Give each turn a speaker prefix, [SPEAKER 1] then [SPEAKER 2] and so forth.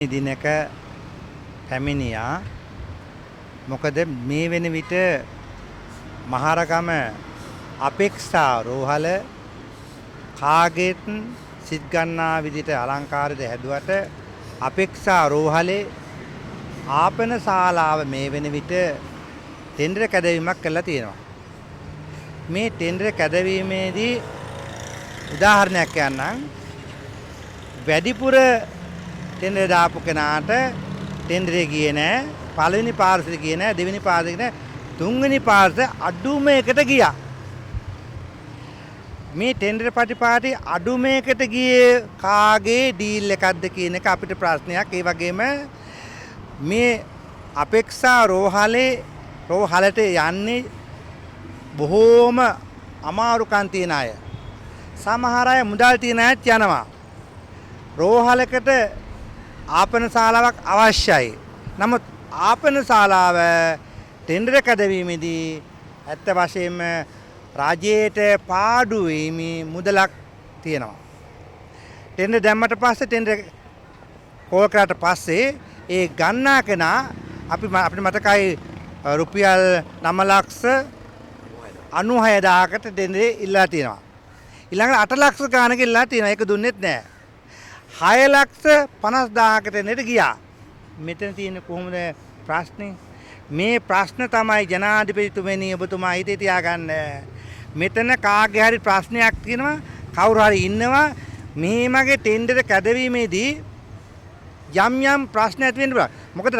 [SPEAKER 1] දිනක පැමිණියා. මොකද මේ වෙන විට මහරගම අපේක්ෂා රෝහල කාගෙත් සිත් ගන්නා විදිහට අලංකාරද හැදුවට අපේක්ෂා රෝහලේ ආපන ශාලාව මේ වෙන විට ටෙන්ඩර් කැදවීමක් කළා තියෙනවා. මේ ටෙන්ඩර් කැදවීමේදී උදාහරණයක් කියන්නම්. වැඩිපුර ටෙන්ඩර් දාපු කෙනාට ටෙන්ඩරේ ගියේ නෑ. පළවෙනි පාර්ශ්වයට ගියේ නෑ. දෙවෙනි පාර්ශ්වයට ගියේ නෑ. තුන්වෙනි පාර්ශ්වය අඩුම එකට ගියා. මේ ටෙන්ඩර් පටිපාටි අඩුම එකට ගියේ කාගේ ඩීල් එකක්ද කියන එක අපිට ප්‍රශ්නයක්. ඒ වගේම මේ අපේක්ෂා රෝහලට යන්නේ බොහෝම අමාරුකම් තියෙන අය. සමහර අය මුදල් තියෙන අයත් යනවා. රෝහලකට ආපන ශාලාවක් අවශ්‍යයි. නමුත් ආපන ශාලාව ටෙන්ඩර් කැදවීමේදී ඇත්ත වශයෙන්ම රජයට පාඩු වීමේ මුදලක් තියෙනවා. ටෙන්ඩර් දැම්මට පස්සේ ටෙන්ඩර් කෝල් කරාට පස්සේ ඒ ගන්නා කෙනා අපිට මතකයි රුපියල් 9,96,000කට ටෙන්ඩරේ ඉල්ලලා තියෙනවා. ඊළඟට 8 ලක්ෂ ගානක ඉල්ලලා තියෙනවා. ඒක දුන්නෙත් නෑ. 6,50,000කට නෙට ගියා. මෙතන තියෙන කොහොමද ප්‍රශ්නේ? මේ ප්‍රශ්න තමයි ජනාධිපතිතුමනි ඔබතුමා හිතේ තියාගන්න. මෙතන කාගේ හරි ප්‍රශ්නයක් තියෙනවා, කවුරු හරි ඉන්නවා මේ මගේ ටෙන්ඩර් කැදවීමේදී යම් ප්‍රශ්න ඇති වෙන්න පුළුවන්. මොකද